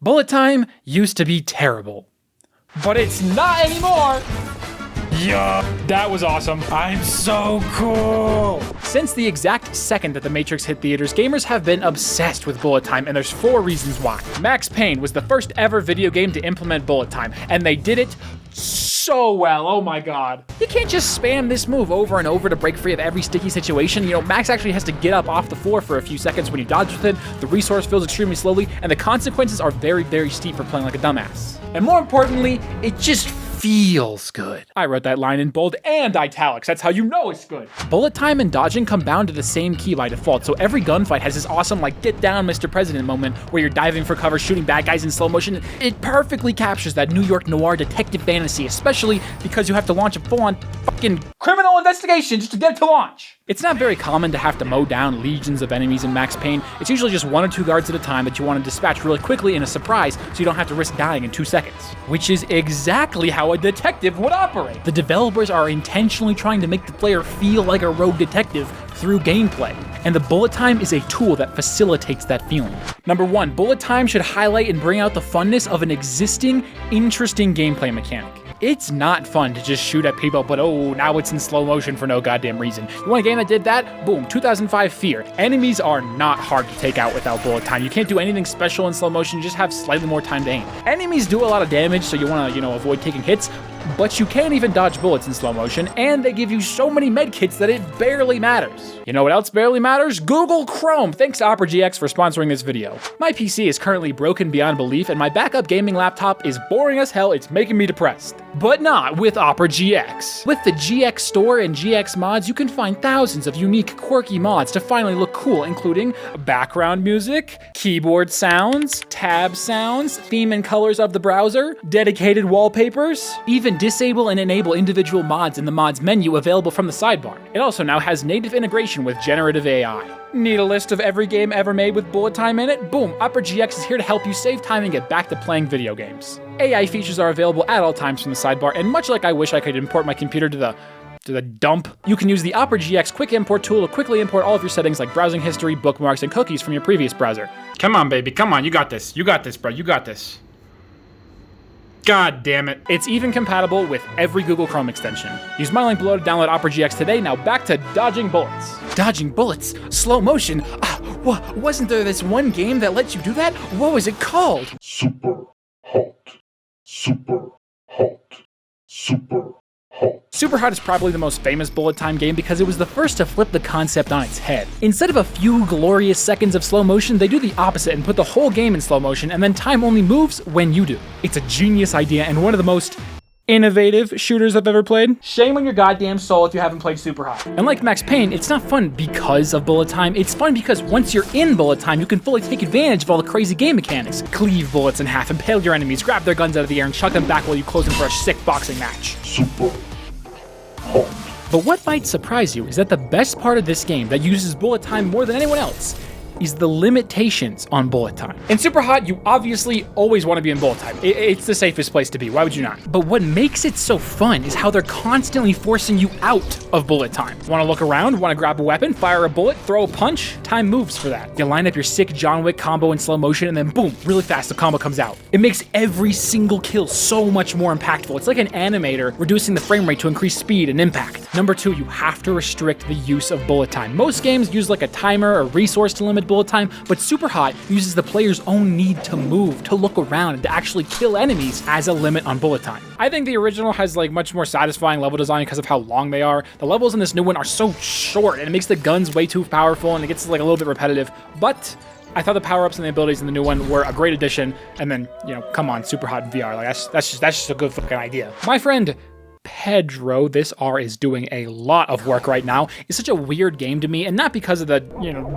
Bullet time used to be terrible, but it's not anymore. Yeah, that was awesome. I'm so cool. Since the exact second that The Matrix hit theaters, gamers have been obsessed with bullet time, and there's 4 reasons why. Max Payne was the first ever video game to implement bullet time, and they did it so well. Oh my god. You can't just spam this move over and over to break free of every sticky situation. You know, Max actually has to get up off the floor for a few seconds when you dodge with it, the resource fills extremely slowly, and the consequences are very, very steep for playing like a dumbass. And more importantly, it just feels good. I wrote that line in bold and italics. That's how you know it's good. Bullet time and dodging come bound to the same key by default, so every gunfight has this awesome, like, get down, Mr. President moment where you're diving for cover, shooting bad guys in slow motion. It perfectly captures that New York noir detective fantasy, especially because you have to launch a full-on fucking criminal investigation just to get it to launch. It's not very common to have to mow down legions of enemies in Max Payne. It's usually just 1 or 2 guards at a time that you want to dispatch really quickly in a surprise so you don't have to risk dying in 2 seconds. Which is exactly how a detective would operate. The developers are intentionally trying to make the player feel like a rogue detective through gameplay, and the bullet time is a tool that facilitates that feeling. Number 1, bullet time should highlight and bring out the funness of an existing, interesting gameplay mechanic. It's not fun to just shoot at people, but oh, now it's in slow motion for no goddamn reason. You want a game that did that? Boom, 2005 Fear. Enemies are not hard to take out without bullet time. You can't do anything special in slow motion, you just have slightly more time to aim. Enemies do a lot of damage, so you want to, avoid taking hits, but you can't even dodge bullets in slow motion, and they give you so many medkits that it barely matters. You know what else barely matters? Google Chrome! Thanks to Opera GX for sponsoring this video. My PC is currently broken beyond belief, and my backup gaming laptop is boring as hell. It's making me depressed. But not with Opera GX. With the GX Store and GX Mods, you can find thousands of unique, quirky mods to finally look cool, including background music, keyboard sounds, tab sounds, theme and colors of the browser, dedicated wallpapers, even disable and enable individual mods in the mods menu available from the sidebar. It also now has native integration with generative AI. Need a list of every game ever made with bullet time in it? Boom, Opera GX is here to help you save time and get back to playing video games. AI features are available at all times from the sidebar, and much like I wish I could import my computer to the dump, you can use the Opera GX Quick Import tool to quickly import all of your settings like browsing history, bookmarks, and cookies from your previous browser. Come on, baby, come on, you got this. You got this, bro, you got this. God damn it. It's even compatible with every Google Chrome extension. Use my link below to download Opera GX today. Now back to dodging bullets. Dodging bullets? Slow motion? Wasn't there this one game that lets you do that? What was it called? Super hot. Super hot. Super hot. Superhot is probably the most famous bullet time game because it was the first to flip the concept on its head. Instead of a few glorious seconds of slow motion, they do the opposite and put the whole game in slow motion, and then time only moves when you do. It's a genius idea and one of the most innovative shooters I've ever played. Shame on your goddamn soul if you haven't played Superhot. And like Max Payne, it's not fun because of bullet time, it's fun because once you're in bullet time, you can fully take advantage of all the crazy game mechanics. Cleave bullets in half, impale your enemies, grab their guns out of the air, and chuck them back while you close them for a sick boxing match. Super hot. But what might surprise you is that the best part of this game that uses bullet time more than anyone else is the limitations on bullet time. In Superhot, you obviously always want to be in bullet time. It's the safest place to be, why would you not? But what makes it so fun is how they're constantly forcing you out of bullet time. Want to look around, want to grab a weapon, fire a bullet, throw a punch? Time moves for that. You line up your sick John Wick combo in slow motion and then boom, really fast the combo comes out. It makes every single kill so much more impactful. It's like an animator reducing the frame rate to increase speed and impact. Number 2, you have to restrict the use of bullet time. Most games use like a timer or resource to limit bullet time, but Superhot uses the player's own need to move, to look around, and to actually kill enemies as a limit on bullet time. I think the original has like much more satisfying level design because of how long they are. The levels in this new one are so short, and it makes the guns way too powerful, and it gets like a little bit repetitive, but I thought the power-ups and the abilities in the new one were a great addition, and then, come on, Superhot in VR, like that's just a good fucking idea. My friend Pedro, this R is doing a lot of work right now. It's such a weird game to me, and not because of the,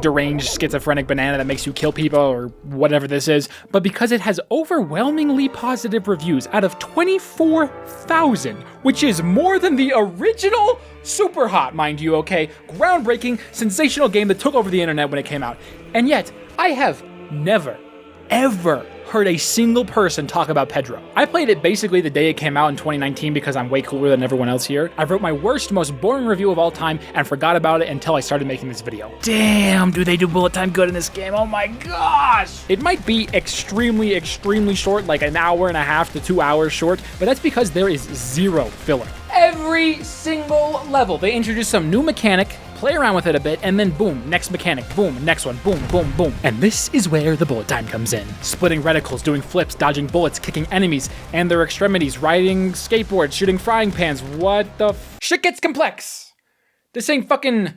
deranged schizophrenic banana that makes you kill people or whatever this is, but because it has overwhelmingly positive reviews out of 24,000, which is more than the original Superhot, mind you, okay? Groundbreaking, sensational game that took over the internet when it came out. And yet, I have never, ever heard a single person talk about Pedro. I played it basically the day it came out in 2019 because I'm way cooler than everyone else here. I wrote my worst, most boring review of all time and forgot about it until I started making this video. Damn, do they do bullet time good in this game? Oh my gosh! It might be extremely, extremely short, like an hour and a half to 2 hours short, but that's because there is zero filler. Every single level, they introduce some new mechanic, play around with it a bit, and then boom, next mechanic, boom, next one, boom, boom, boom. And this is where the bullet time comes in. Splitting reticles, doing flips, dodging bullets, kicking enemies and their extremities, riding skateboards, shooting frying pans. What the shit gets complex. This ain't fucking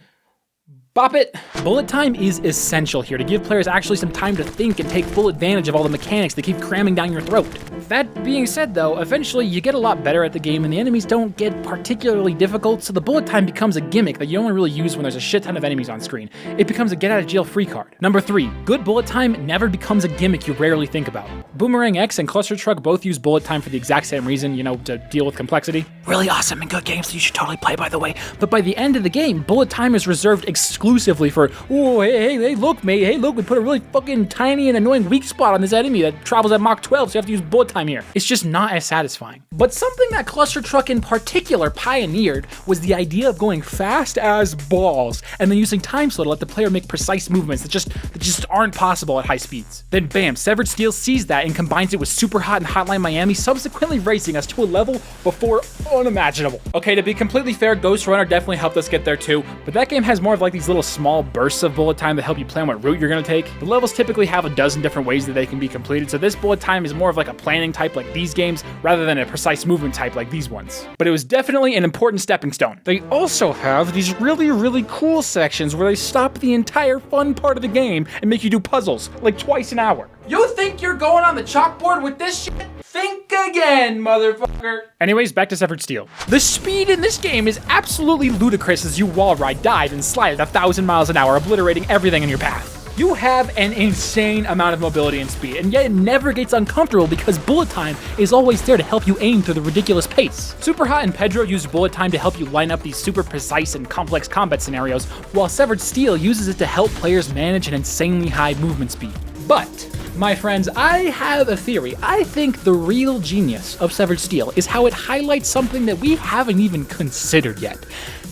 bop it. Bullet time is essential here to give players actually some time to think and take full advantage of all the mechanics that keep cramming down your throat. That being said though, eventually you get a lot better at the game and the enemies don't get particularly difficult, so the bullet time becomes a gimmick that you only really use when there's a shit ton of enemies on screen. It becomes a get out of jail free card. Number 3, good bullet time never becomes a gimmick you rarely think about. Boomerang X and Cluster Truck both use bullet time for the exact same reason, you know, to deal with complexity. Really awesome and good games that you should totally play, by the way. But by the end of the game, bullet time is reserved exclusively for, oh, hey, look, mate, hey, look, we put a really fucking tiny and annoying weak spot on this enemy that travels at Mach 12, so you have to use bullet time here. It's just not as satisfying. But something that Cluster Truck in particular pioneered was the idea of going fast as balls and then using time slow to let the player make precise movements that just aren't possible at high speeds. Then bam, Severed Steel sees that and combines it with Super Hot and Hotline Miami, subsequently raising us to a level before unimaginable. Okay, to be completely fair, Ghost Runner definitely helped us get there too, but that game has more of like these little small bursts of bullet time that help you plan what route you're gonna take. The levels typically have a dozen different ways that they can be completed, so this bullet time is more of like a planning type like these games, rather than a precise movement type like these ones. But it was definitely an important stepping stone. They also have these really, really cool sections where they stop the entire fun part of the game and make you do puzzles, like twice an hour. You think you're going on the chalkboard with this shit? Think again, motherfucker. Anyways, back to Severed Steel. The speed in this game is absolutely ludicrous as you wall ride, dive, and slide at 1,000 miles an hour, obliterating everything in your path. You have an insane amount of mobility and speed, and yet it never gets uncomfortable because bullet time is always there to help you aim through the ridiculous pace. Super Hot and Pedro use bullet time to help you line up these super precise and complex combat scenarios, while Severed Steel uses it to help players manage an insanely high movement speed. But, my friends, I have a theory. I think the real genius of Severed Steel is how it highlights something that we haven't even considered yet.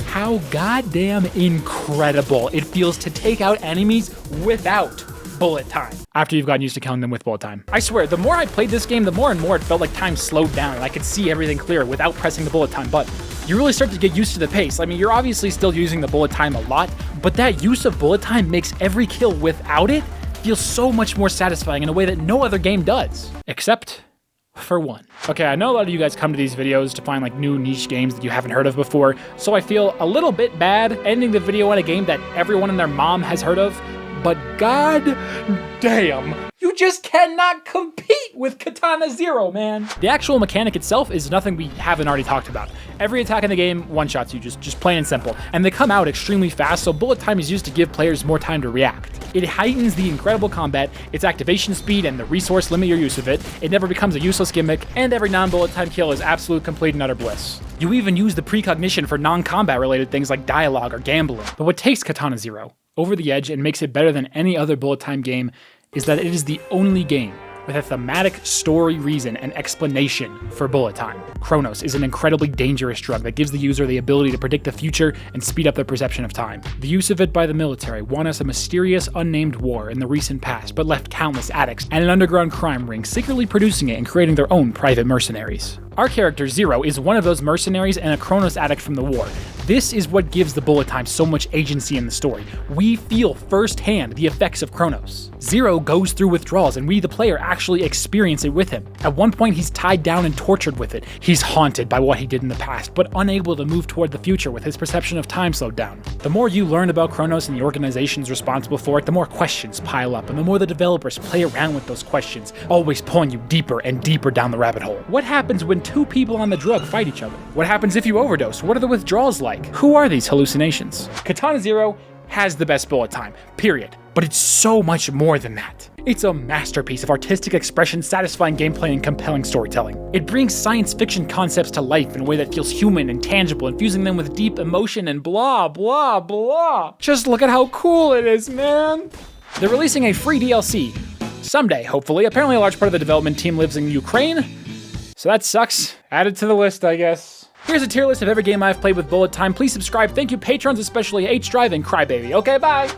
How goddamn incredible it feels to take out enemies without bullet time, after you've gotten used to killing them with bullet time. I swear, the more I played this game, the more and more it felt like time slowed down and I could see everything clear without pressing the bullet time button. You really start to get used to the pace. I mean, you're obviously still using the bullet time a lot, but that use of bullet time makes every kill without it feel so much more satisfying in a way that no other game does. Except for one. Okay, I know a lot of you guys come to these videos to find like new niche games that you haven't heard of before, so I feel a little bit bad ending the video on a game that everyone and their mom has heard of, but god damn, you just cannot compete with Katana Zero, man. The actual mechanic itself is nothing we haven't already talked about. Every attack in the game one-shots you, just plain and simple, and they come out extremely fast, so bullet time is used to give players more time to react. It heightens the incredible combat, its activation speed, and the resource limit your use of it. It never becomes a useless gimmick, and every non-bullet time kill is absolute, complete, and utter bliss. You even use the precognition for non-combat related things like dialogue or gambling. But what takes Katana Zero over the edge and makes it better than any other bullet time game is that it is the only game with a thematic story reason and explanation for bullet time. Chronos is an incredibly dangerous drug that gives the user the ability to predict the future and speed up their perception of time. The use of it by the military won us a mysterious unnamed war in the recent past, but left countless addicts and an underground crime ring secretly producing it and creating their own private mercenaries. Our character, Zero, is one of those mercenaries and a Chronos addict from the war. This is what gives the bullet time so much agency in the story. We feel firsthand the effects of Chronos. Zero goes through withdrawals and we, the player, actually experience it with him. At one point, he's tied down and tortured with it. He's haunted by what he did in the past, but unable to move toward the future with his perception of time slowed down. The more you learn about Chronos and the organizations responsible for it, the more questions pile up, and the more the developers play around with those questions, always pulling you deeper and deeper down the rabbit hole. What happens when two people on the drug fight each other? What happens if you overdose? What are the withdrawals like? Who are these hallucinations? Katana Zero has the best bullet time, period. But it's so much more than that. It's a masterpiece of artistic expression, satisfying gameplay, and compelling storytelling. It brings science fiction concepts to life in a way that feels human and tangible, infusing them with deep emotion and blah, blah, blah. Just look at how cool it is, man. They're releasing a free DLC Someday, hopefully. Apparently a large part of the development team lives in Ukraine, so that sucks. Add it to the list, I guess. Here's a tier list of every game I've played with bullet time. Please subscribe. Thank you, patrons, especially H-Drive and Crybaby. Okay, bye!